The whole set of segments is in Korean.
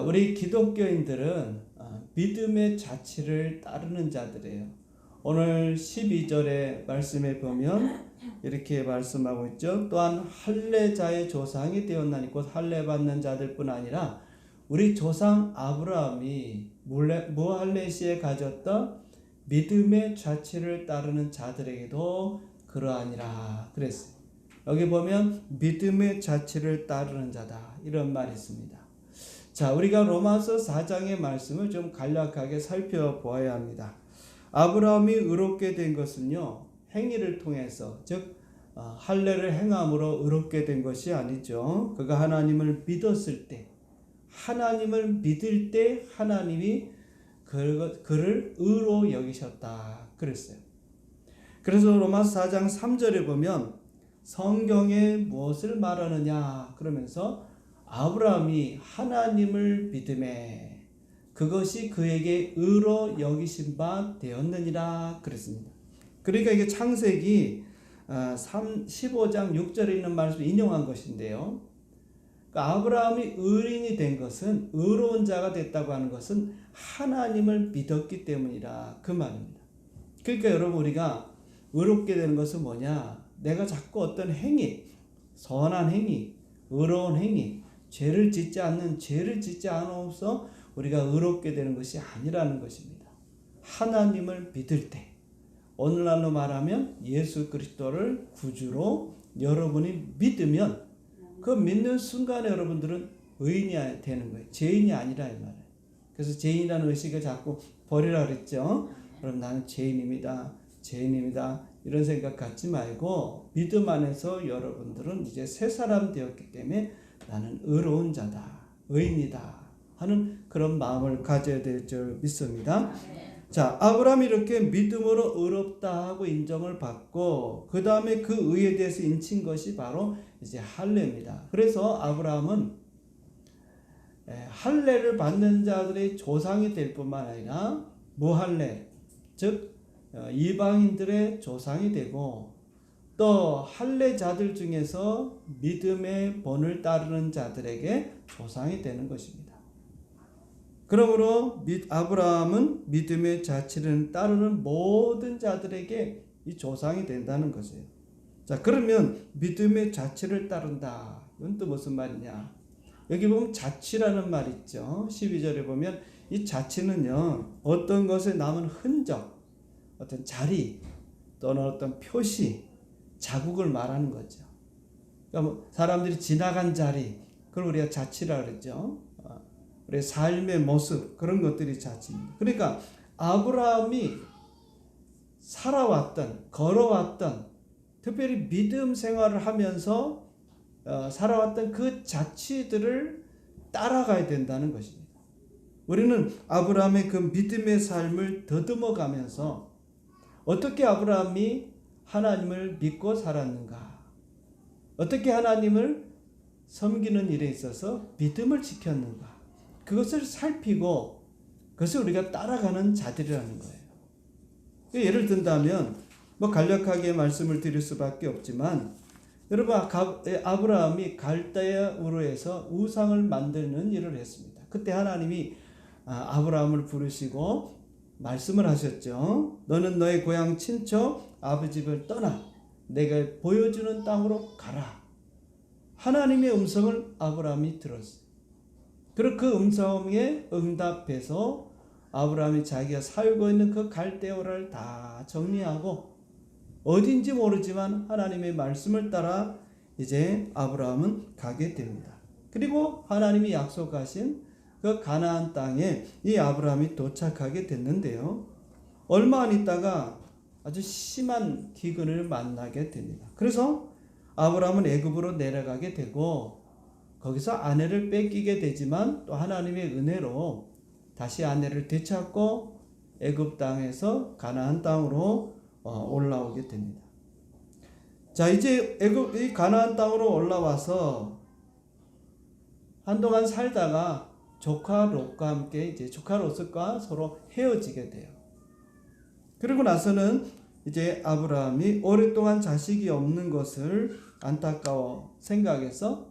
우리 기독교인들은 믿음의 자치를 따르는 자들이에요. 오늘 12절의 말씀에 보면 이렇게 말씀하고 있죠. 또한 할례자의 조상이 되었나니 곧 할례 받는 자들뿐 아니라 우리 조상 아브라함이 무할례시에 가졌던 믿음의 자치를 따르는 자들에게도 그러하니라 그랬어요. 여기 보면 믿음의 자치를 따르는 자다 이런 말이 있습니다. 자, 우리가 로마서 4장의 말씀을 좀 간략하게 살펴보아야 합니다. 아브라함이 의롭게 된 것은요, 행위를 통해서, 즉 할례를 행함으로 의롭게 된 것이 아니죠. 그가 하나님을 믿었을 때, 하나님을 믿을 때 하나님이 그를 의로 여기셨다 그랬어요. 그래서 로마서 4장 3절에 보면 성경에 무엇을 말하느냐 그러면서 아브라함이 하나님을 믿음에 그것이 그에게 의로 여기신 바 되었느니라 그랬습니다. 그러니까 이게 창세기 15장 6절에 있는 말씀을 인용한 것인데요. 그러니까 아브라함이 의인이 된 것은, 의로운 자가 됐다고 하는 것은 하나님을 믿었기 때문이라 그 말입니다. 그러니까 여러분, 우리가 의롭게 되는 것은 뭐냐? 내가 자꾸 어떤 행위, 선한 행위, 의로운 행위, 죄를 짓지 않음으로써 우리가 의롭게 되는 것이 아니라는 것입니다. 하나님을 믿을 때, 오늘날로 말하면 예수 그리스도를 구주로 여러분이 믿으면 그 믿는 순간에 여러분들은 의인이 되는 거예요. 죄인이 아니라 이 말이에요. 그래서 죄인이라는 의식을 자꾸 버리라 그랬죠. 그럼 나는 죄인입니다. 이런 생각 갖지 말고 믿음 안에서 여러분들은 이제 새 사람 되었기 때문에 나는 의로운 자다, 의인이다 하는 그런 마음을 가져야 될 줄 믿습니다. 자, 아브라함이 이렇게 믿음으로 의롭다 하고 인정을 받고 그 다음에 그 의에 대해서 인친 것이 바로 이제 할례입니다. 그래서 아브라함은 할례를 받는 자들의 조상이 될 뿐만 아니라 무할례, 즉 이방인들의 조상이 되고 또 할례자들 중에서 믿음의 본을 따르는 자들에게 조상이 되는 것입니다. 그러므로 아브라함은 믿음의 자치를 따르는 모든 자들에게 이 조상이 된다는 것이에요. 자, 그러면 믿음의 자치를 따른다. 이건 또 무슨 말이냐? 여기 보면 자치라는 말 있죠. 12절에 보면 이 자치는요, 어떤 것에 남은 흔적, 어떤 자리 또는 어떤 표시, 자국을 말하는 거죠. 그러니까 뭐 사람들이 지나간 자리, 그걸 우리가 자치라 그랬죠. 우리의 삶의 모습, 그런 것들이 자치입니다. 그러니까 아브라함이 살아왔던, 걸어왔던, 특별히 믿음 생활을 하면서 살아왔던 그 자치들을 따라가야 된다는 것입니다. 우리는 아브라함의 그 믿음의 삶을 더듬어 가면서 어떻게 아브라함이 하나님을 믿고 살았는가, 어떻게 하나님을 섬기는 일에 있어서 믿음을 지켰는가, 그것을 살피고 그것을 우리가 따라가는 자들이라는 거예요. 예를 든다면 간략하게 말씀을 드릴 수밖에 없지만, 여러분, 아브라함이 갈대아 우르에서 우상을 만드는 일을 했습니다. 그때 하나님이 아브라함을 부르시고 말씀을 하셨죠. 너는 너의 고향 친척 아버지 집을 떠나 내가 보여주는 땅으로 가라. 하나님의 음성을 아브라함이 들었어요. 그리고 그 음성에 응답해서 아브라함이 자기가 살고 있는 그 갈대아를 다 정리하고 어딘지 모르지만 하나님의 말씀을 따라 이제 아브라함은 가게 됩니다. 그리고 하나님이 약속하신 그 가나안 땅에 이 아브라함이 도착하게 됐는데요. 얼마 안 있다가 아주 심한 기근을 만나게 됩니다. 그래서 아브라함은 애굽으로 내려가게 되고 거기서 아내를 뺏기게 되지만 또 하나님의 은혜로 다시 아내를 되찾고 애굽 땅에서 가나안 땅으로 올라오게 됩니다. 자, 이제 이 가나안 땅으로 올라와서 한동안 살다가 조카 롯과 함께 이제 조카 롯과 서로 헤어지게 돼요. 그리고 나서는 이제 아브라함이 오랫동안 자식이 없는 것을 안타까워 생각해서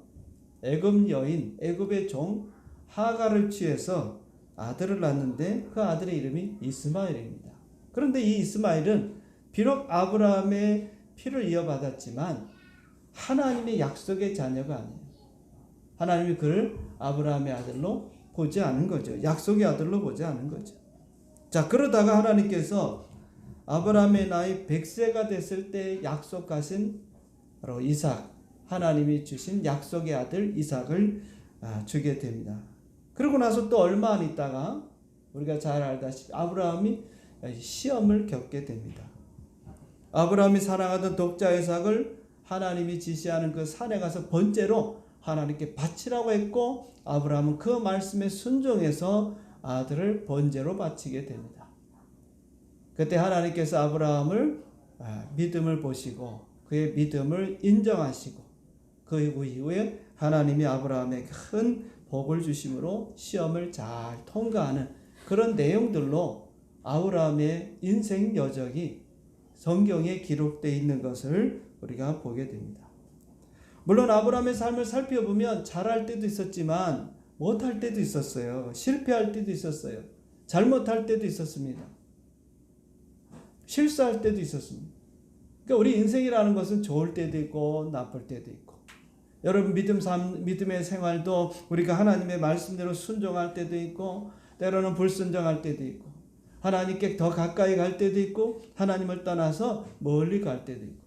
애굽 여인, 애굽의 종 하가를 취해서 아들을 낳는데 그 아들의 이름이 이스마엘입니다. 그런데 이 이스마엘은 비록 아브라함의 피를 이어받았지만 하나님의 약속의 자녀가 아니에요. 하나님이 그를 아브라함의 아들로 보지 않은 거죠. 약속의 아들로 보지 않은 거죠. 자, 그러다가 하나님께서 아브라함의 나이 100세가 됐을 때 약속하신 바로 이삭, 하나님이 주신 약속의 아들 이삭을 주게 됩니다. 그러고 나서 또 얼마 안 있다가 우리가 잘 알다시피 아브라함이 시험을 겪게 됩니다. 아브라함이 사랑하던 독자 이삭을 하나님이 지시하는 그 산에 가서 번제로 하나님께 바치라고 했고, 아브라함은 그 말씀에 순종해서 아들을 번제로 바치게 됩니다. 그때 하나님께서 아브라함을 믿음을 보시고 그의 믿음을 인정하시고 그 이후에 하나님이 아브라함에게 큰 복을 주심으로 시험을 잘 통과하는 그런 내용들로 아브라함의 인생 여정이 성경에 기록되어 있는 것을 우리가 보게 됩니다. 물론 아브라함의 삶을 살펴보면 잘할 때도 있었지만 못할 때도 있었어요. 실패할 때도 있었어요. 잘못할 때도 있었습니다. 실수할 때도 있었습니다. 그러니까 우리 인생이라는 것은 좋을 때도 있고 나쁠 때도 있고, 여러분 믿음의 생활도 우리가 하나님의 말씀대로 순종할 때도 있고 때로는 불순종할 때도 있고, 하나님께 더 가까이 갈 때도 있고 하나님을 떠나서 멀리 갈 때도 있고,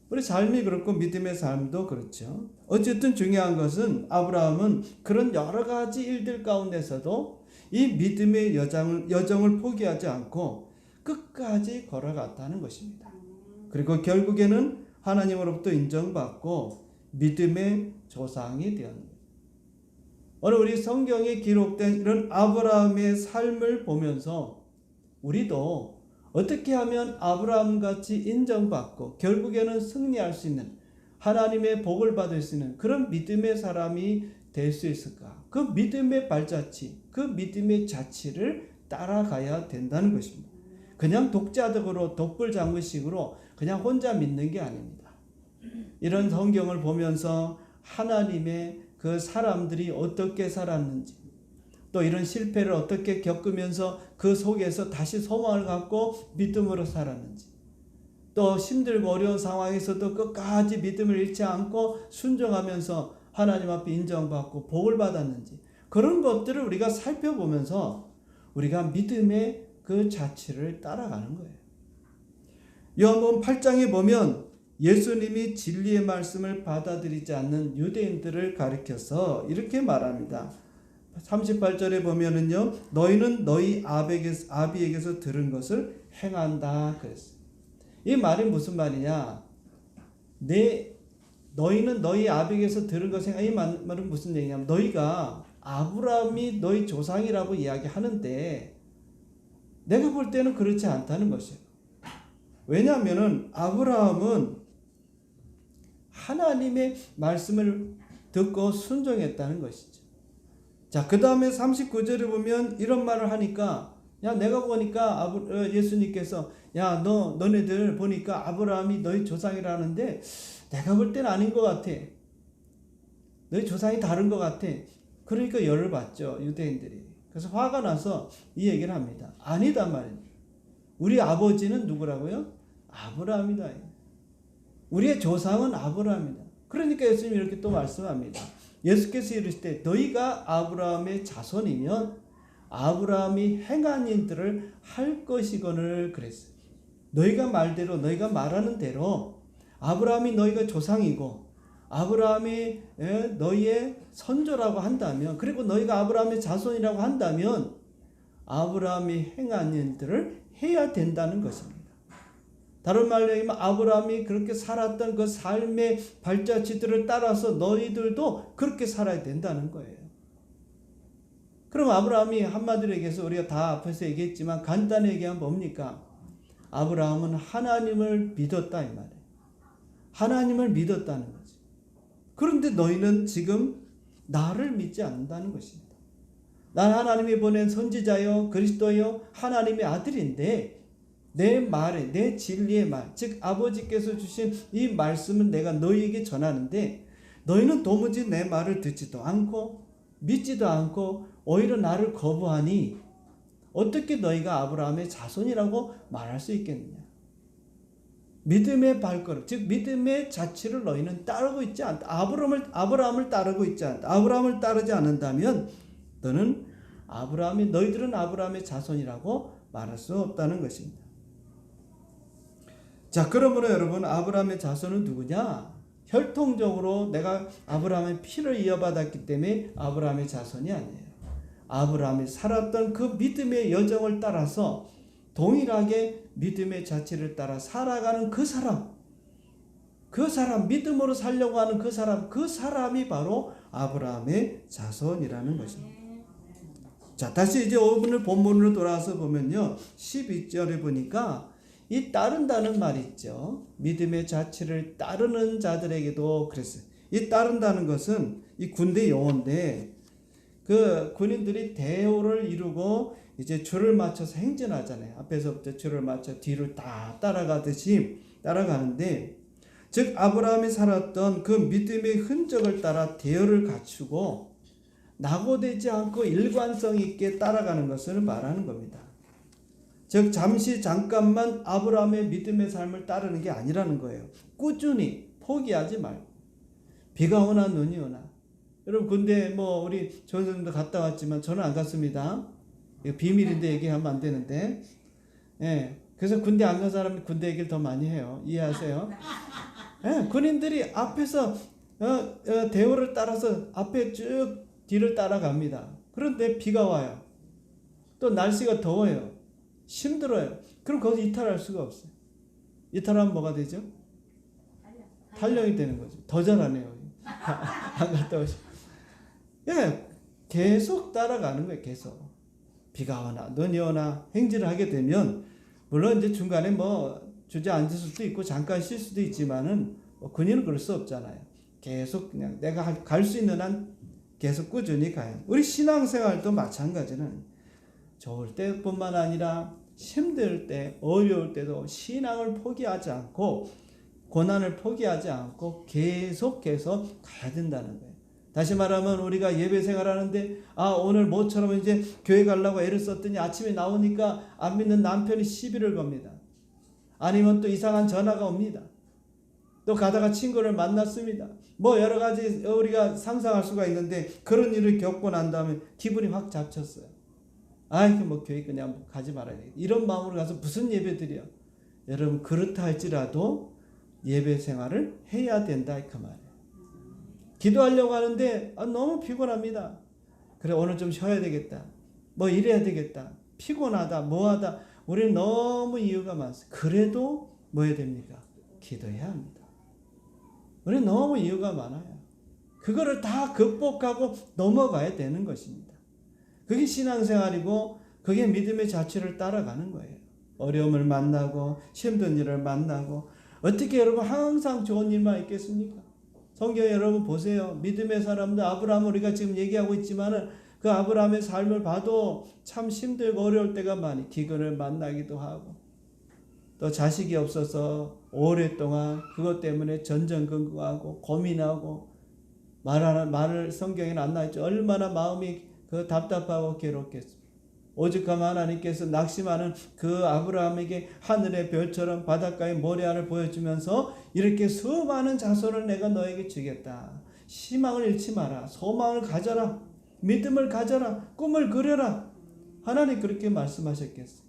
우리 삶이 그렇고 믿음의 삶도 그렇죠. 어쨌든 중요한 것은 아브라함은 그런 여러 가지 일들 가운데서도 이 믿음의 여정을 포기하지 않고 끝까지 걸어갔다는 것입니다. 그리고 결국에는 하나님으로부터 인정받고 믿음의 조상이 되었습니다. 오늘 우리 성경에 기록된 이런 아브라함의 삶을 보면서 우리도 어떻게 하면 아브라함같이 인정받고 결국에는 승리할 수 있는, 하나님의 복을 받을 수 있는 그런 믿음의 사람이 될 수 있을까? 그 믿음의 발자취, 그 믿음의 자취를 따라가야 된다는 것입니다. 그냥 독자적으로 독불장구식으로 그냥 혼자 믿는 게 아닙니다. 이런 성경을 보면서 하나님의 그 사람들이 어떻게 살았는지, 또 이런 실패를 어떻게 겪으면서 그 속에서 다시 소망을 갖고 믿음으로 살았는지, 또 힘들고 어려운 상황에서도 끝까지 믿음을 잃지 않고 순종하면서 하나님 앞에 인정받고 복을 받았는지, 그런 것들을 우리가 살펴보면서 우리가 믿음의 그 자취를 따라가는 거예요. 요한복음 8장에 보면 예수님이 진리의 말씀을 받아들이지 않는 유대인들을 가리켜서 이렇게 말합니다. 38절에 보면은요, 너희는 너희 아비에게서 들은 것을 행한다 그랬어요. 이 말이 무슨 말이냐? 너희는 너희 아비에게서 들은 것을 행한다. 이 말은 무슨 얘기냐면, 너희가 아브라함이 너희 조상이라고 이야기하는데 내가 볼 때는 그렇지 않다는 것이에요. 왜냐하면은 아브라함은 하나님의 말씀을 듣고 순종했다는 것이죠. 자, 그 다음에 39절에 보면 이런 말을 하니까, 야, 내가 보니까 예수님께서, 야, 너네들 보니까 아브라함이 너희 조상이라는데 내가 볼 때는 아닌 것 같아. 너희 조상이 다른 것 같아. 그러니까 열을 받죠, 유대인들이. 그래서 화가 나서 이 얘기를 합니다. 아니다 말이에요. 우리 아버지는 누구라고요? 아브라함이다. 우리의 조상은 아브라함이다. 그러니까 예수님이 이렇게 또 말씀합니다. 예수께서 이르시되 너희가 아브라함의 자손이면 아브라함이 행한 일들을 할 것이거늘 그랬어요. 너희가 말하는 대로 아브라함이 너희가 조상이고 아브라함이 너희의 선조라고 한다면, 그리고 너희가 아브라함의 자손이라고 한다면 아브라함이 행한 일들을 해야 된다는 것입니다. 다른 말로 하면 아브라함이 그렇게 살았던 그 삶의 발자취들을 따라서 너희들도 그렇게 살아야 된다는 거예요. 그럼 아브라함이 한마디로 얘기해서 우리가 다 앞에서 얘기했지만 간단히 얘기하면 뭡니까? 아브라함은 하나님을 믿었다 이 말이에요. 하나님을 믿었다는 거지. 그런데 너희는 지금 나를 믿지 않는다는 것입니다. 난 하나님이 보낸 선지자요 그리스도요 하나님의 아들인데 내 말에, 내 진리의 말, 즉 아버지께서 주신 이 말씀은 내가 너희에게 전하는데 너희는 도무지 내 말을 듣지도 않고 믿지도 않고 오히려 나를 거부하니 어떻게 너희가 아브라함의 자손이라고 말할 수 있겠느냐. 믿음의 발걸음, 즉 믿음의 자취를 너희는 따르고 있지 않다. 아브라함을 따르고 있지 않다. 아브라함을 따르지 않는다면 너희들은 아브라함의 자손이라고 말할 수 없다는 것입니다. 자, 그러므로 여러분, 아브라함의 자손은 누구냐? 혈통적으로 내가 아브라함의 피를 이어받았기 때문에 아브라함의 자손이 아니에요. 아브라함이 살았던 그 믿음의 여정을 따라서 동일하게 믿음의 자취를 따라 살아가는 그 사람, 믿음으로 살려고 하는 그 사람이 바로 아브라함의 자손이라는 것입니다. 자, 다시 이제 오늘 본문으로 돌아와서 보면요, 12절에 보니까 이 따른다는 말이 있죠. 믿음의 자취를 따르는 자들에게도 그랬어요. 이 따른다는 것은 이 군대 용어인데, 그 군인들이 대오를 이루고 이제 줄을 맞춰서 행진하잖아요. 앞에서부터 줄을 맞춰 뒤를 다 따라가듯이 따라가는데, 즉 아브라함이 살았던 그 믿음의 흔적을 따라 대오를 갖추고 낙오되지 않고 일관성 있게 따라가는 것을 말하는 겁니다. 즉 잠깐만 아브라함의 믿음의 삶을 따르는 게 아니라는 거예요. 꾸준히 포기하지 말고, 비가 오나 눈이 오나. 여러분 군대 우리 조선님도 갔다 왔지만 저는 안 갔습니다. 이거 비밀인데 얘기하면 안 되는데. 예. 그래서 군대 안 간 사람이 군대 얘기를 더 많이 해요. 이해하세요? 예. 군인들이 앞에서 대오를 따라서 앞에 쭉 뒤를 따라갑니다. 그런데 비가 와요. 또 날씨가 더워요. 힘들어요. 그럼 거기서 이탈할 수가 없어요. 이탈하면 뭐가 되죠? 탈령이 되는 거죠. 더 잘하네요. 안 갔다 오시고. 예, 계속 따라가는 거예요. 계속. 비가 오나 눈이 오나 행진을 하게 되면, 물론 이제 중간에 주저앉을 수도 있고 잠깐 쉴 수도 있지만은 군인은 그럴 수 없잖아요. 계속 그냥 내가 갈 수 있는 한 계속 꾸준히 가요. 우리 신앙생활도 마찬가지는 좋을 때뿐만 아니라 힘들 때, 어려울 때도 신앙을 포기하지 않고 고난을 포기하지 않고 계속해서 가야 된다는 거예요. 다시 말하면 우리가 예배 생활하는데 오늘 모처럼 이제 교회 가려고 애를 썼더니 아침에 나오니까 안 믿는 남편이 시비를 겁니다. 아니면 또 이상한 전화가 옵니다. 또 가다가 친구를 만났습니다. 여러 가지 우리가 상상할 수가 있는데, 그런 일을 겪고 난 다음에 기분이 확 잡쳤어요. 교회 그냥 가지 말아야 돼. 이런 마음으로 가서 무슨 예배 드려? 여러분, 그렇다 할지라도 예배 생활을 해야 된다 그 말이에요. 기도하려고 하는데 너무 피곤합니다. 그래, 오늘 좀 쉬어야 되겠다. 이래야 되겠다. 피곤하다, 뭐하다. 우리는 너무 이유가 많습니다. 그래도 뭐 해야 됩니까? 기도해야 합니다. 우리는 너무 이유가 많아요. 그거를 다 극복하고 넘어가야 되는 것입니다. 그게 신앙생활이고 그게 믿음의 자취를 따라가는 거예요. 어려움을 만나고 힘든 일을 만나고, 어떻게 여러분 항상 좋은 일만 있겠습니까? 성경 여러분 보세요. 믿음의 사람들, 아브라함 우리가 지금 얘기하고 있지만은 그 아브라함의 삶을 봐도 참 힘들고 어려울 때가 많이, 기근을 만나기도 하고, 또 자식이 없어서 오랫동안 그것 때문에 전전긍긍하고 고민하고, 말을 성경에는 안 나와있죠. 얼마나 마음이 답답하고 괴롭겠습니까? 오죽하면 하나님께서 낙심하는 그 아브라함에게 하늘의 별처럼 바닷가의 모래알을 보여주면서 이렇게 수많은 자손을 내가 너에게 주겠다. 희망을 잃지 마라. 소망을 가져라. 믿음을 가져라. 꿈을 그려라. 하나님 그렇게 말씀하셨겠어요.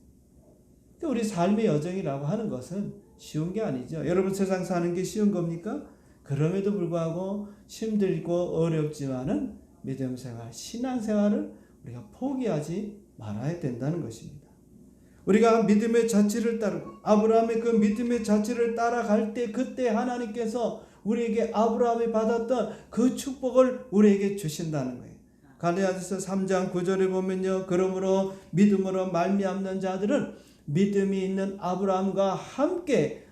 우리 삶의 여정이라고 하는 것은 쉬운 게 아니죠. 여러분, 세상 사는 게 쉬운 겁니까? 그럼에도 불구하고 힘들고 어렵지만은 믿음 생활, 신앙 생활을 우리가 포기하지 말아야 된다는 것입니다. 우리가 믿음의 자취를 따르고 아브라함의 그 믿음의 자취를 따라갈 때, 그때 하나님께서 우리에게 아브라함이 받았던 그 축복을 우리에게 주신다는 거예요. 갈라디아서 3장 9절에 보면요, 그러므로 믿음으로 말미암는 자들은 믿음이 있는 아브라함과 함께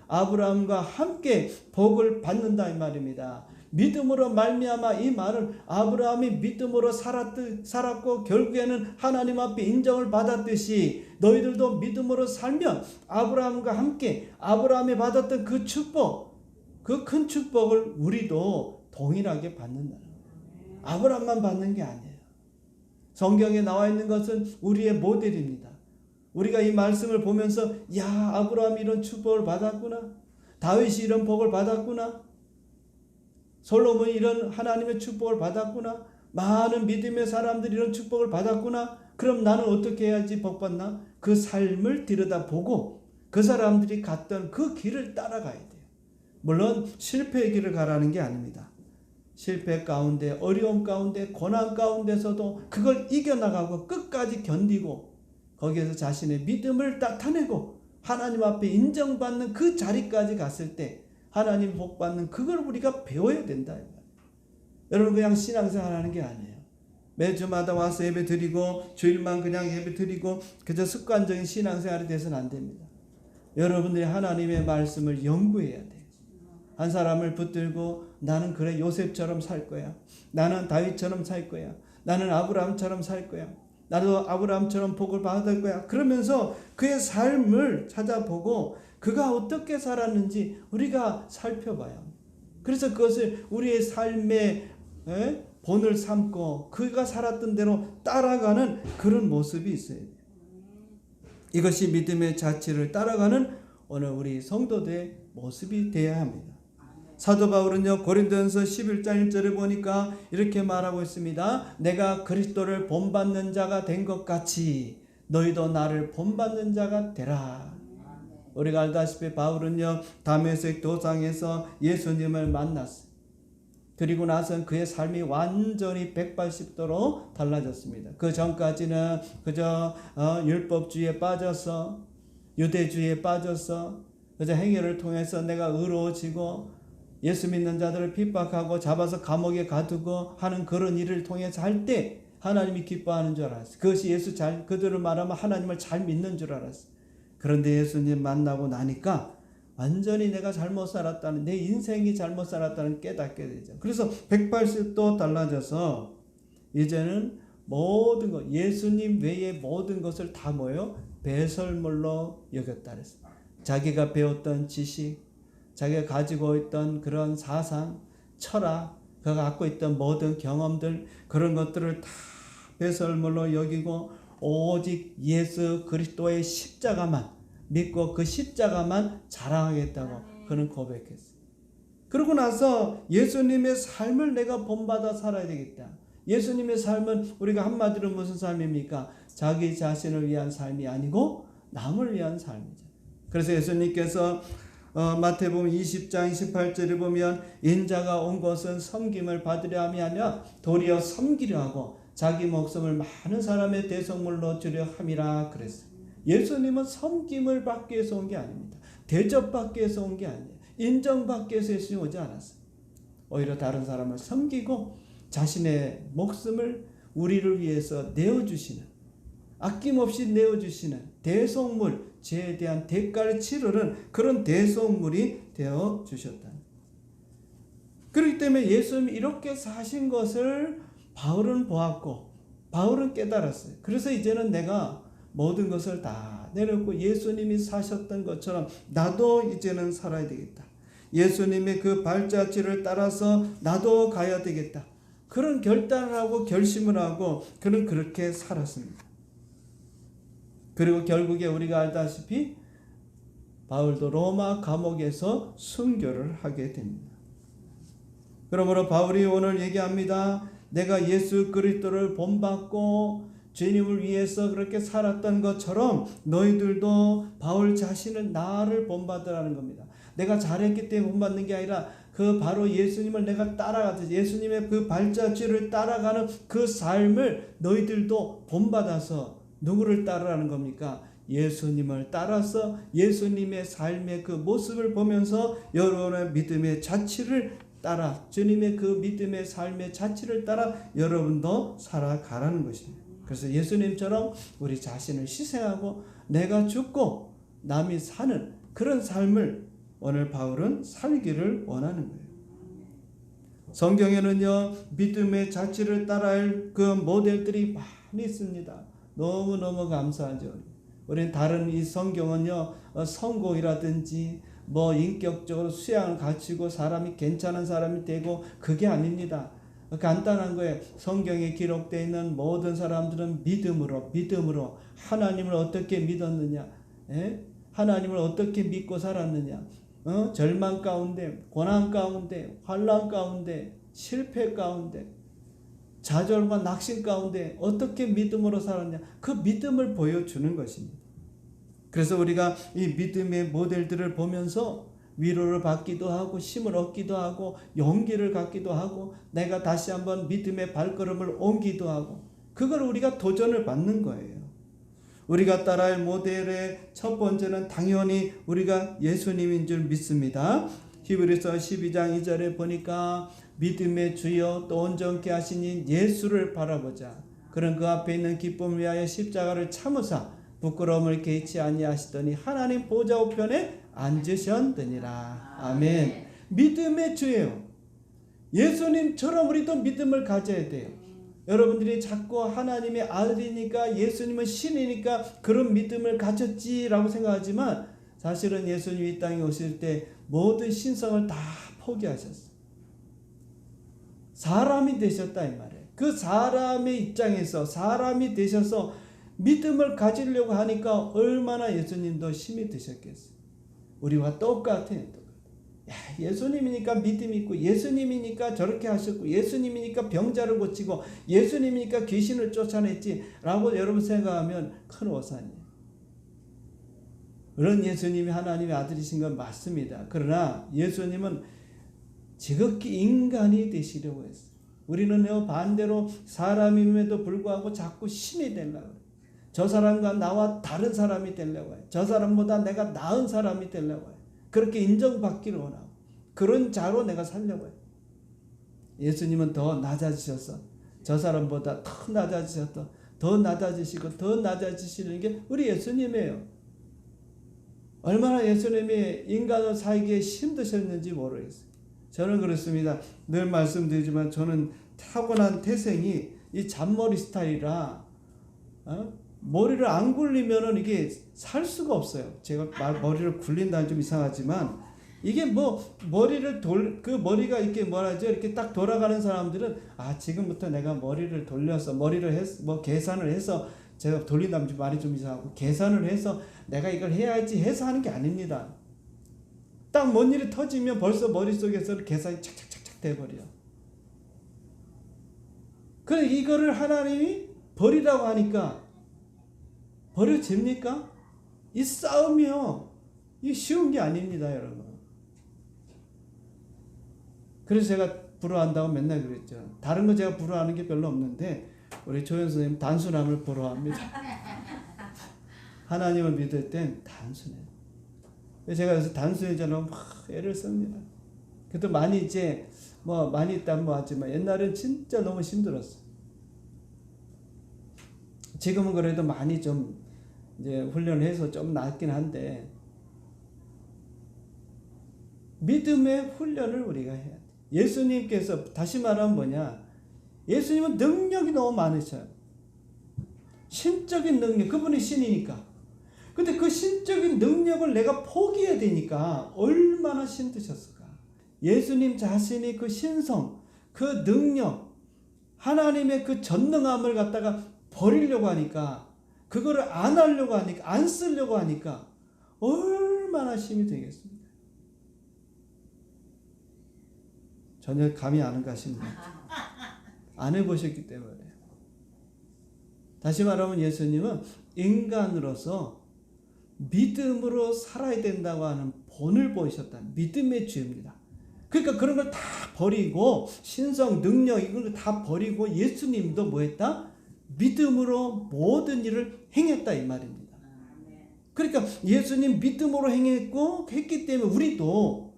복을 받는다 이 말입니다. 믿음으로 말미암아, 이 말은 아브라함이 믿음으로 살았고 결국에는 하나님 앞에 인정을 받았듯이 너희들도 믿음으로 살면 아브라함과 함께 아브라함이 받았던 그 축복, 그 큰 축복을 우리도 동일하게 받는다는 거예요. 아브라함만 받는 게 아니에요. 성경에 나와 있는 것은 우리의 모델입니다. 우리가 이 말씀을 보면서 야, 아브라함이 이런 축복을 받았구나. 다윗이 이런 복을 받았구나. 솔로몬이 이런 하나님의 축복을 받았구나. 많은 믿음의 사람들이 이런 축복을 받았구나. 그럼 나는 어떻게 해야지 복받나? 그 삶을 들여다보고 그 사람들이 갔던 그 길을 따라가야 돼요. 물론 실패의 길을 가라는 게 아닙니다. 실패 가운데, 어려움 가운데, 고난 가운데서도 그걸 이겨나가고 끝까지 견디고 거기에서 자신의 믿음을 나타내고 하나님 앞에 인정받는 그 자리까지 갔을 때 하나님 복받는 그걸 우리가 배워야 된다. 여러분 그냥 신앙생활 하는 게 아니에요. 매주마다 와서 예배 드리고 주일만 그냥 예배 드리고 그저 습관적인 신앙생활이 돼서는 안 됩니다. 여러분들이 하나님의 말씀을 연구해야 돼요. 한 사람을 붙들고 나는 그래 요셉처럼 살 거야. 나는 다윗처럼 살 거야. 나는 아브라함처럼 살 거야. 나도 아브라함처럼 복을 받을 거야. 그러면서 그의 삶을 찾아보고 그가 어떻게 살았는지 우리가 살펴봐요. 그래서 그것을 우리의 삶의 본을 삼고 그가 살았던 대로 따라가는 그런 모습이 있어야 돼요. 이것이 믿음의 자취를 따라가는 오늘 우리 성도들의 모습이 되어야 합니다. 사도 바울은요 고린도전서 11장 1절에 보니까 이렇게 말하고 있습니다. 내가 그리스도를 본받는 자가 된 것 같이 너희도 나를 본받는 자가 되라. 우리가 알다시피 바울은요 다메섹 도상에서 예수님을 만났어요. 그리고 나서 그의 삶이 완전히 180도로 달라졌습니다. 그 전까지는 그저 율법주의에 빠져서 유대주의에 빠져서 그저 행위를 통해서 내가 의로워지고 예수 믿는 자들을 핍박하고 잡아서 감옥에 가두고 하는 그런 일을 통해서 할 때 하나님이 기뻐하는 줄 알았어요. 그것이 그들을 말하면 하나님을 잘 믿는 줄 알았어요. 그런데 예수님 만나고 나니까 완전히 내가 잘못 살았다는, 내 인생이 잘못 살았다는 깨닫게 되죠. 그래서 180도 달라져서 이제는 모든 것, 예수님 외의 모든 것을 다 배설물로 여겼다 그랬어요. 자기가 배웠던 지식, 자기가 가지고 있던 그런 사상, 철학, 그가 갖고 있던 모든 경험들, 그런 것들을 다 배설물로 여기고 오직 예수 그리스도의 십자가만 믿고 그 십자가만 자랑하겠다고 그는 고백했어요. 그러고 나서 예수님의 삶을 내가 본받아 살아야 되겠다. 예수님의 삶은 우리가 한마디로 무슨 삶입니까? 자기 자신을 위한 삶이 아니고 남을 위한 삶이죠. 그래서 예수님께서 마태복음 20장 28절에 보면 인자가 온 것은 섬김을 받으려 함이 아니라 도리어 섬기려 하고 자기 목숨을 많은 사람의 대속물로 주려 함이라 그랬어요. 예수님은 섬김을 받기 위해서 온 게 아닙니다. 대접받기 위해서 온 게 아니에요. 인정받기 위해서 예수님 오지 않았어요. 오히려 다른 사람을 섬기고 자신의 목숨을 우리를 위해서 내어주시는, 아낌없이 내어주시는 대속물, 죄에 대한 대가를 치르는 그런 대속물이 되어주셨다. 그렇기 때문에 예수님이 이렇게 사신 것을 바울은 보았고 바울은 깨달았어요. 그래서 이제는 내가 모든 것을 다 내려놓고 예수님이 사셨던 것처럼 나도 이제는 살아야 되겠다. 예수님의 그 발자취를 따라서 나도 가야 되겠다. 그런 결단을 하고 결심을 하고 그는 그렇게 살았습니다. 그리고 결국에 우리가 알다시피 바울도 로마 감옥에서 순교를 하게 됩니다. 그러므로 바울이 오늘 얘기합니다. 내가 예수 그리스도를 본받고 주님을 위해서 그렇게 살았던 것처럼 너희들도 바울 자신을 나를 본받으라는 겁니다. 내가 잘했기 때문에 본받는 게 아니라 그 바로 예수님을 내가 따라가듯이 예수님의 그 발자취를 따라가는 그 삶을 너희들도 본받아서 누구를 따르라는 겁니까? 예수님을 따라서 예수님의 삶의 그 모습을 보면서 여러분의 믿음의 자취를 따라 주님의 그 믿음의 삶의 자취를 따라 여러분도 살아가라는 것입니다. 그래서 예수님처럼 우리 자신을 희생하고 내가 죽고 남이 사는 그런 삶을 오늘 바울은 살기를 원하는 거예요. 성경에는요 믿음의 자취를 따라할 그 모델들이 많이 있습니다. 너무너무 감사하죠. 우리는 다른 이 성경은요 성공이라든지 인격적으로 수양을 갖추고 사람이 괜찮은 사람이 되고 그게 아닙니다. 간단한 거예요. 성경에 기록되어 있는 모든 사람들은 믿음으로 하나님을 어떻게 믿었느냐, 하나님을 어떻게 믿고 살았느냐, 절망 가운데, 고난 가운데, 환난 가운데, 실패 가운데, 좌절과 낙심 가운데 어떻게 믿음으로 살았냐, 그 믿음을 보여주는 것입니다. 그래서 우리가 이 믿음의 모델들을 보면서 위로를 받기도 하고 힘을 얻기도 하고 용기를 갖기도 하고 내가 다시 한번 믿음의 발걸음을 옮기도 하고, 그걸 우리가 도전을 받는 거예요. 우리가 따라할 모델의 첫 번째는 당연히 우리가 예수님인 줄 믿습니다. 히브리서 12장 2절에 보니까 믿음의 주여 또 온전케 하시니 예수를 바라보자. 그런 그 앞에 있는 기쁨을 위하여 십자가를 참으사 부끄러움을 개의치 아니하시더니 하나님 보좌 우편에 앉으셨느니라. 아멘. 믿음의 주예요. 예수님처럼 우리도 믿음을 가져야 돼요. 여러분들이 자꾸 하나님의 아들이니까, 예수님은 신이니까 그런 믿음을 가졌지라고 생각하지만, 사실은 예수님이 이 땅에 오실 때 모든 신성을 다 포기하셨어요. 사람이 되셨다 이 말이에요. 그 사람의 입장에서 사람이 되셔서 믿음을 가지려고 하니까 얼마나 예수님도 힘이 드셨겠어요. 우리와 똑같아요. 예수님이니까 믿음이 있고, 예수님이니까 저렇게 하셨고, 예수님이니까 병자를 고치고, 예수님이니까 귀신을 쫓아냈지 라고 여러분 생각하면 큰 오산이에요. 그런 예수님이 하나님의 아들이신 건 맞습니다. 그러나 예수님은 지극히 인간이 되시려고 했어요. 우리는 반대로 사람임에도 불구하고 자꾸 신이 되려고 해요. 저 사람과 나와 다른 사람이 되려고 해요. 저 사람보다 내가 나은 사람이 되려고 해요. 그렇게 인정받기를 원하고 그런 자로 내가 살려고 해요. 예수님은 더 낮아지셔서 저 사람보다 더 낮아지셔서 더 낮아지시고 더 낮아지시는 게 우리 예수님이에요. 얼마나 예수님이 인간을 살기에 힘드셨는지 모르겠어요. 저는 그렇습니다. 늘 말씀드리지만 저는 타고난 태생이 이 잔머리 스타일이라 머리를 안 굴리면은 이게 살 수가 없어요. 제가 머리를 굴린다는 좀 이상하지만 이게 머리를 그 머리가 이렇게 이렇게 딱 돌아가는 사람들은 지금부터 내가 머리를 돌려서 머리를 계산을 해서, 제가 돌린다면 말이 좀 이상하고 계산을 해서 내가 이걸 해야지 해서 하는 게 아닙니다. 딱 뭔 일이 터지면 벌써 머릿속에서 계산이 착착착착 돼버려요. 그래 이거를 하나님이 버리라고 하니까 버려집니까? 이 싸움이요. 이 쉬운 게 아닙니다, 여러분. 그래서 제가 부러워한다고 맨날 그랬죠. 다른 거 제가 부러워하는 게 별로 없는데 우리 조현 선생님 단순함을 부러워합니다. 하나님을 믿을 땐 단순해요. 제가 그래서 단순해지려고 애를 씁니다. 그래도 많이 많이 있다면 하지만 옛날엔 진짜 너무 힘들었어요. 지금은 그래도 많이 좀 이제 훈련을 해서 좀 낫긴 한데, 믿음의 훈련을 우리가 해야 돼. 예수님께서 다시 말하면 뭐냐? 예수님은 능력이 너무 많으셔요. 신적인 능력, 그분이 신이니까. 근데 그 신적인 능력을 내가 포기해야 되니까 얼마나 힘드셨을까? 예수님 자신이 그 신성, 그 능력, 하나님의 그 전능함을 갖다가 버리려고 하니까, 그거를 안 하려고 하니까, 안 쓰려고 하니까 얼마나 힘이 되겠습니까? 전혀 감이 안 가십니다. 안 해보셨기 때문에. 다시 말하면 예수님은 인간으로서 믿음으로 살아야 된다고 하는 본을 보이셨다. 믿음의 주입니다. 그러니까 그런 걸 다 버리고, 신성, 능력 이런 걸 다 버리고 예수님도 뭐 했다? 믿음으로 모든 일을 행했다 이 말입니다. 그러니까 예수님 믿음으로 했기 때문에 우리도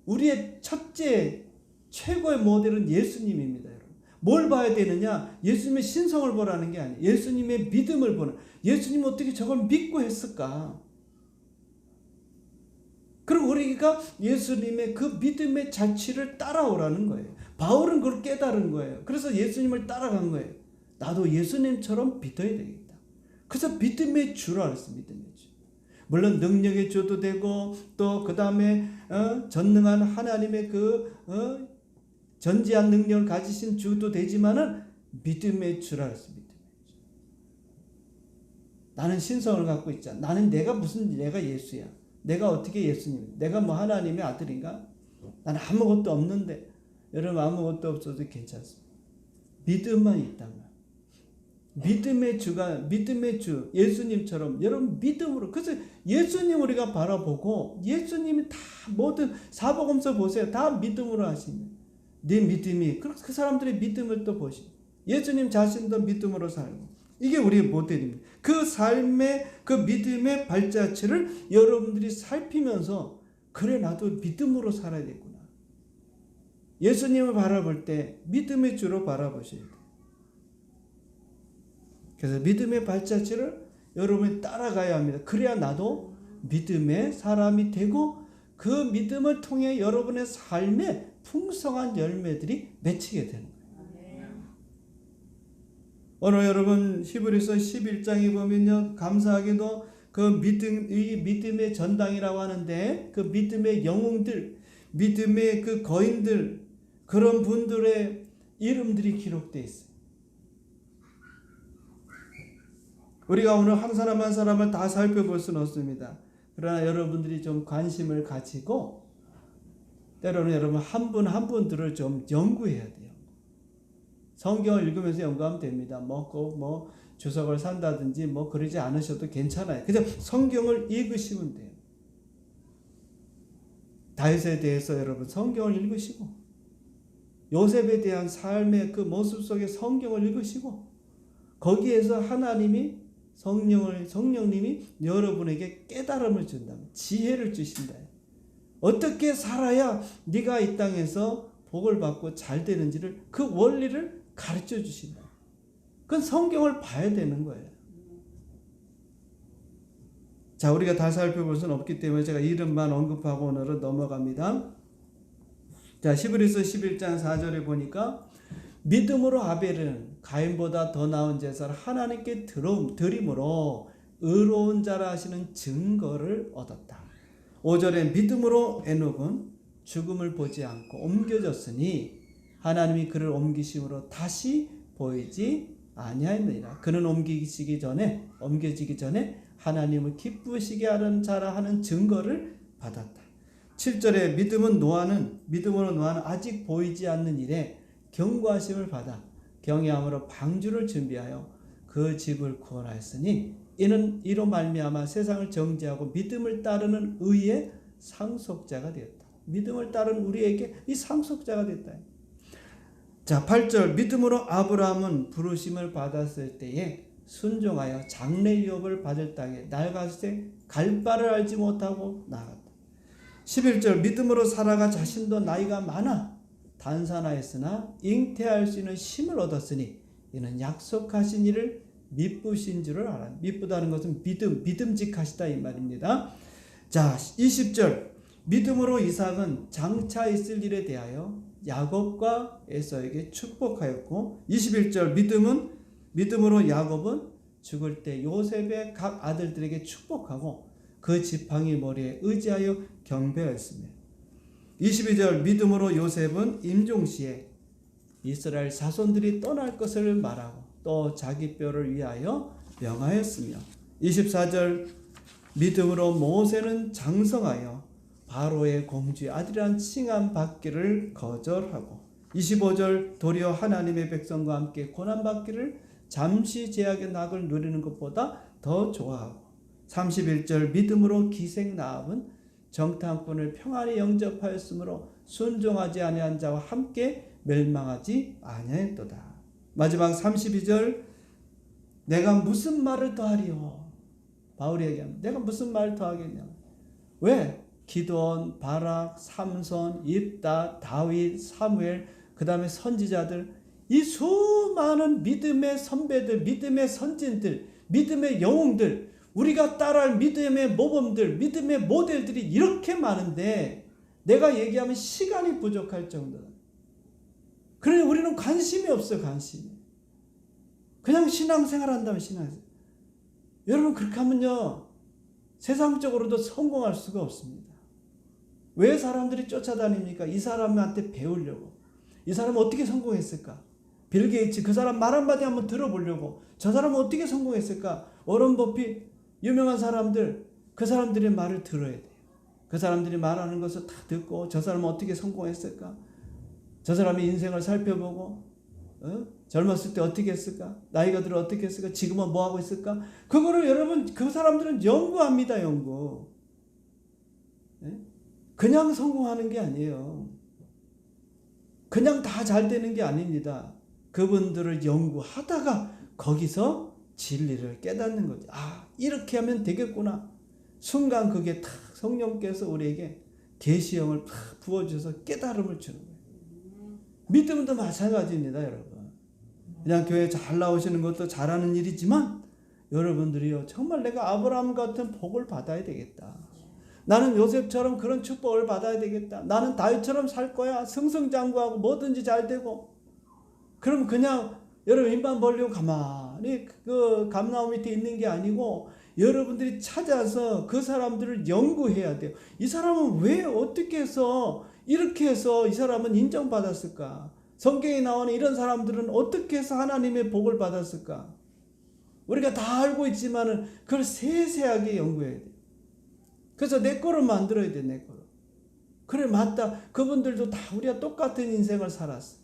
우리의 첫째 최고의 모델은 예수님입니다. 여러분. 뭘 봐야 되느냐? 예수님의 신성을 보라는 게 아니에요. 예수님의 믿음을 보는. 예수님 어떻게 저걸 믿고 했을까? 그리고 우리가 예수님의 그 믿음의 자취를 따라오라는 거예요. 바울은 그걸 깨달은 거예요. 그래서 예수님을 따라간 거예요. 나도 예수님처럼 믿어야 되겠다. 그래서 믿음의 주라 그랬어. 믿음의 주. 물론 능력의 주도 되고 또 그 다음에 전능한 하나님의 전지한 능력을 가지신 주도 되지만은 믿음의 주라 했습니다. 나는 신성을 갖고 있잖아. 나는 내가 예수야. 내가 어떻게 예수님? 내가 뭐 하나님의 아들인가? 나는 아무것도 없는데. 여러분 아무것도 없어도 괜찮습니다. 믿음만 있다면. 믿음의 주, 예수님처럼 여러분 믿음으로. 그래서 예수님 우리가 바라보고 예수님이 다 모든 사복음서 보세요. 다 믿음으로 하십니다. 네 믿음이 그 사람들의 믿음을 또 보시고 예수님 자신도 믿음으로 살고 이게 우리의 모델입니다. 그 삶의 그 믿음의 발자취를 여러분들이 살피면서 그래 나도 믿음으로 살아야겠구나. 예수님을 바라볼 때 믿음의 주로 바라보셔야 돼요. 그래서 믿음의 발자취를 여러분이 따라가야 합니다. 그래야 나도 믿음의 사람이 되고 그 믿음을 통해 여러분의 삶에 풍성한 열매들이 맺히게 되는 거예요. 오늘 여러분 히브리서 11장에 보면요. 감사하게도 그 믿음의 전당이라고 하는데 그 믿음의 영웅들, 믿음의 그 거인들 그런 분들의 이름들이 기록되어 있어요. 우리가 오늘 한 사람 한 사람을 다 살펴볼 수는 없습니다. 그러나 여러분들이 좀 관심을 가지고 때로는 여러분 한 분 한 분들을 좀 연구해야 돼요. 성경을 읽으면서 연구하면 됩니다. 꼭 주석을 산다든지 그러지 않으셔도 괜찮아요. 그냥 성경을 읽으시면 돼요. 다윗에 대해서 여러분 성경을 읽으시고 요셉에 대한 삶의 그 모습 속에 성경을 읽으시고 거기에서 하나님이 성령님이 여러분에게 깨달음을 준다면 지혜를 주신다. 어떻게 살아야 네가 이 땅에서 복을 받고 잘 되는지를 그 원리를 가르쳐 주신다. 그건 성경을 봐야 되는 거예요. 자, 우리가 다 살펴볼 수는 없기 때문에 제가 이름만 언급하고 오늘은 넘어갑니다. 자, 히브리서 11장 4절에 보니까 믿음으로 아벨은 가인보다 더 나은 제사를 하나님께 드림으로 의로운 자라 하시는 증거를 얻었다. 5절에 믿음으로 에녹은 죽음을 보지 않고 옮겨졌으니 하나님이 그를 옮기심으로 다시 보이지 아니하였느니라. 그는 옮겨지기 전에 하나님을 기쁘시게 하는 자라 하는 증거를 받았다. 7절에 믿음으로 노아는 아직 보이지 않는 일에 경고하심을 받아 경외함으로 방주를 준비하여 그 집을 구원하였으니 이는 이로 말미암아 세상을 정죄하고 믿음을 따르는 의의 상속자가 되었다. 믿음을 따르는 우리에게 이 상속자가 됐다. 자, 8절 믿음으로 아브라함은 부르심을 받았을 때에 순종하여 장래 유업을 받을 땅에 낡았을 때 갈 바를 알지 못하고 나갔다. 11절 믿음으로 사라가 자신도 나이가 많아 단산하였으나 잉태할 수 있는 힘을 얻었으니 이는 약속하신 일을 미쁘신 줄을 알아. 미쁘다는 것은 믿음직하시다 이 말입니다. 자, 20절 믿음으로 이삭은 장차 있을 일에 대하여 야곱과 에서에게 축복하였고 21절 믿음으로 야곱은 죽을 때 요셉의 각 아들들에게 축복하고 그 지팡이 머리에 의지하여 경배하였으며 22절 믿음으로 요셉은 임종시에 이스라엘 자손들이 떠날 것을 말하고 또 자기 뼈를 위하여 명하였으며 24절 믿음으로 모세는 장성하여 바로의 공주의 아들이란 칭함 받기를 거절하고 25절 도리어 하나님의 백성과 함께 고난받기를 잠시 제약의 낙을 누리는 것보다 더 좋아하고 31절 믿음으로 기생 나압은 정탐꾼을 평안히 영접하였으므로 순종하지 아니한 자와 함께 멸망하지 아니하였도다. 마지막 32절 내가 무슨 말을 더하리요. 바울이 얘기합니다. 내가 무슨 말을 더하겠냐. 왜? 기드온, 바락, 삼손, 옙다, 다윗, 사무엘 그 다음에 선지자들 이 수많은 믿음의 선배들, 믿음의 선진들, 믿음의 영웅들 우리가 따라할 믿음의 모범들, 믿음의 모델들이 이렇게 많은데 내가 얘기하면 시간이 부족할 정도다. 그러니 우리는 관심이 없어요. 관심이. 그냥 신앙생활 한다면 신앙생활. 여러분 그렇게 하면요. 세상적으로도 성공할 수가 없습니다. 왜 사람들이 쫓아다닙니까? 이 사람한테 배우려고. 이 사람은 어떻게 성공했을까? 빌 게이츠 그 사람 말 한마디 한번 들어보려고. 저 사람은 어떻게 성공했을까? 워런 버핏 유명한 사람들, 그 사람들의 말을 들어야 돼요. 그 사람들이 말하는 것을 다 듣고 저 사람은 어떻게 성공했을까? 저 사람의 인생을 살펴보고 젊었을 때 어떻게 했을까? 나이가 들어 어떻게 했을까? 지금은 뭐 하고 있을까? 그거를 여러분 그 사람들은 연구합니다. 연구. 그냥 성공하는 게 아니에요. 그냥 다 잘 되는 게 아닙니다. 그분들을 연구하다가 거기서 진리를 깨닫는 거죠. 아, 이렇게 하면 되겠구나. 순간 그게 탁 성령께서 우리에게 계시형을 탁 부어주셔서 깨달음을 주는 거예요. 믿음도 마찬가지입니다, 여러분. 그냥 교회 잘 나오시는 것도 잘하는 일이지만 여러분들이요, 정말 내가 아브라함 같은 복을 받아야 되겠다. 나는 요셉처럼 그런 축복을 받아야 되겠다. 나는 다윗처럼 살 거야. 승승장구하고 뭐든지 잘 되고. 그럼 그냥 여러분 입만 벌리고 가만히 그 감나무 밑에 있는 게 아니고 여러분들이 찾아서 그 사람들을 연구해야 돼요. 이 사람은 왜 어떻게 해서 이렇게 해서 이 사람은 인정받았을까? 성경에 나오는 이런 사람들은 어떻게 해서 하나님의 복을 받았을까? 우리가 다 알고 있지만은 그걸 세세하게 연구해야 돼요. 그래서 내 거로 만들어야 돼, 내 거로. 그래, 맞다. 그분들도 다 우리가 똑같은 인생을 살았어.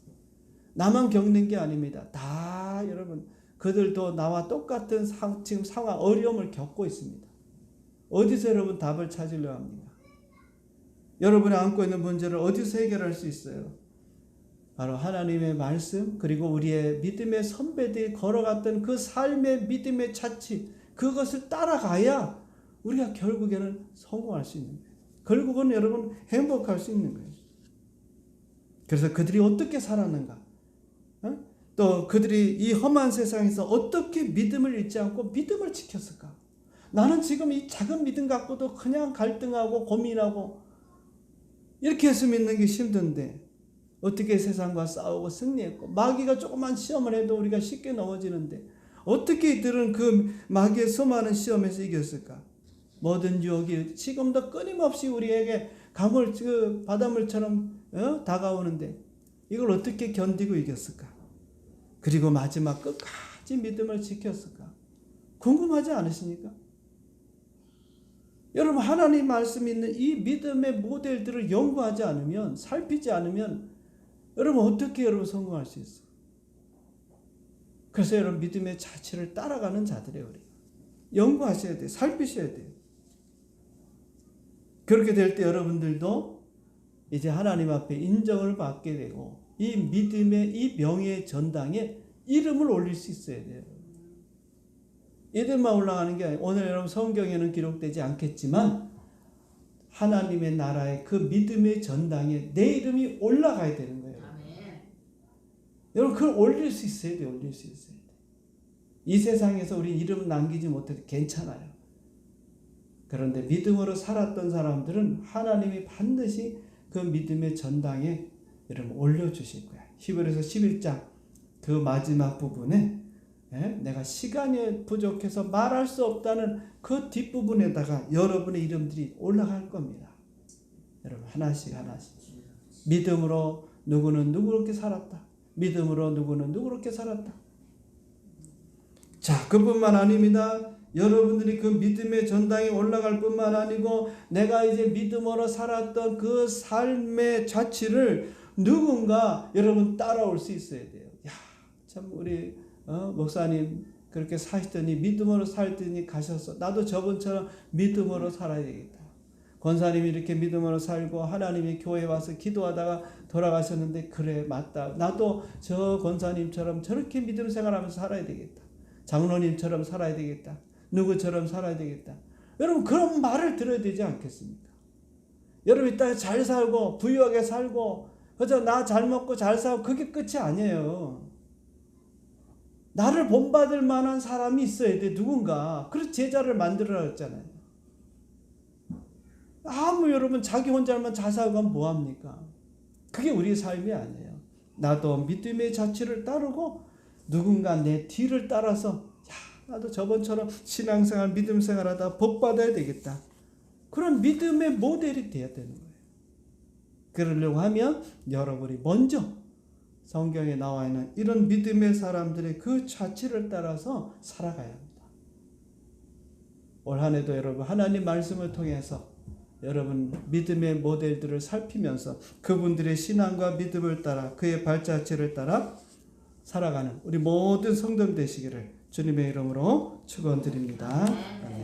나만 겪는 게 아닙니다. 다 여러분, 그들도 나와 똑같은 지금 상황, 어려움을 겪고 있습니다. 어디서 여러분 답을 찾으려 합니까? 여러분이 안고 있는 문제를 어디서 해결할 수 있어요? 바로 하나님의 말씀, 그리고 우리의 믿음의 선배들이 걸어갔던 그 삶의 믿음의 자취, 그것을 따라가야 우리가 결국에는 성공할 수 있는 거예요. 결국은 여러분 행복할 수 있는 거예요. 그래서 그들이 어떻게 살았는가? 또 그들이 이 험한 세상에서 어떻게 믿음을 잃지 않고 믿음을 지켰을까? 나는 지금 이 작은 믿음 갖고도 그냥 갈등하고 고민하고 이렇게 해서 믿는 게 힘든데 어떻게 세상과 싸우고 승리했고, 마귀가 조그만 시험을 해도 우리가 쉽게 넘어지는데 어떻게 이들은 그 마귀의 수많은 시험에서 이겼을까? 모든 유혹이 지금도 끊임없이 우리에게 바닷물처럼 다가오는데 이걸 어떻게 견디고 이겼을까? 그리고 마지막 끝까지 믿음을 지켰을까? 궁금하지 않으십니까? 여러분, 하나님 말씀 있는 이 믿음의 모델들을 연구하지 않으면, 살피지 않으면 여러분 어떻게 여러분 성공할 수 있어요? 그래서 여러분 믿음의 자취를 따라가는 자들이에요. 우리가 연구하셔야 돼요. 살피셔야 돼요. 그렇게 될 때 여러분들도 이제 하나님 앞에 인정을 받게 되고 이 믿음의 이 명예의 전당에 이름을 올릴 수 있어야 돼요. 이들만 올라가는 게 아니에요. 오늘 여러분 성경에는 기록되지 않겠지만 하나님의 나라의 그 믿음의 전당에 내 이름이 올라가야 되는 거예요. 아멘. 여러분 그걸 올릴 수 있어야 돼요. 올릴 수 있어야 돼요. 이 세상에서 우리 이름 남기지 못해도 괜찮아요. 그런데 믿음으로 살았던 사람들은 하나님이 반드시 그 믿음의 전당에 여러분 올려주실 거야. 히브리서 11장 그 마지막 부분에 내가 시간이 부족해서 말할 수 없다는 그 뒷부분에다가 여러분의 이름들이 올라갈 겁니다. 여러분 하나씩 하나씩 믿음으로 누구는 누구렇게 살았다. 믿음으로 누구는 누구렇게 살았다. 자, 그뿐만 아닙니다. 여러분들이 그 믿음의 전당에 올라갈 뿐만 아니고 내가 이제 믿음으로 살았던 그 삶의 자취를 누군가 여러분 따라올 수 있어야 돼요. 야, 참 우리 목사님 그렇게 사시더니 믿음으로 살더니 가셨어. 나도 저분처럼 믿음으로 살아야 되겠다. 권사님이 이렇게 믿음으로 살고 하나님이 교회에 와서 기도하다가 돌아가셨는데 그래 맞다. 나도 저 권사님처럼 저렇게 믿음 생활하면서 살아야 되겠다. 장로님처럼 살아야 되겠다. 누구처럼 살아야 되겠다. 여러분 그런 말을 들어야 되지 않겠습니까? 여러분 이 땅에 잘 살고 부유하게 살고 그저 나 잘 먹고 잘 살고 그게 끝이 아니에요. 나를 본받을 만한 사람이 있어야 돼. 누군가. 그래서 제자를 만들어라 했잖아요. 여러분 자기 혼자만 잘 살고 하면 뭐합니까? 그게 우리의 삶이 아니에요. 나도 믿음의 자취를 따르고 누군가 내 뒤를 따라서 나도 저번처럼 신앙생활 믿음생활하다 복받아야 되겠다. 그런 믿음의 모델이 되어야 되는 거예요. 그러려고 하면 여러분이 먼저 성경에 나와 있는 이런 믿음의 사람들의 그 자취를 따라서 살아가야 합니다. 올 한 해도 여러분 하나님 말씀을 통해서 여러분 믿음의 모델들을 살피면서 그분들의 신앙과 믿음을 따라 그의 발자취를 따라 살아가는 우리 모든 성도들 되시기를 주님의 이름으로 축원드립니다. 아멘.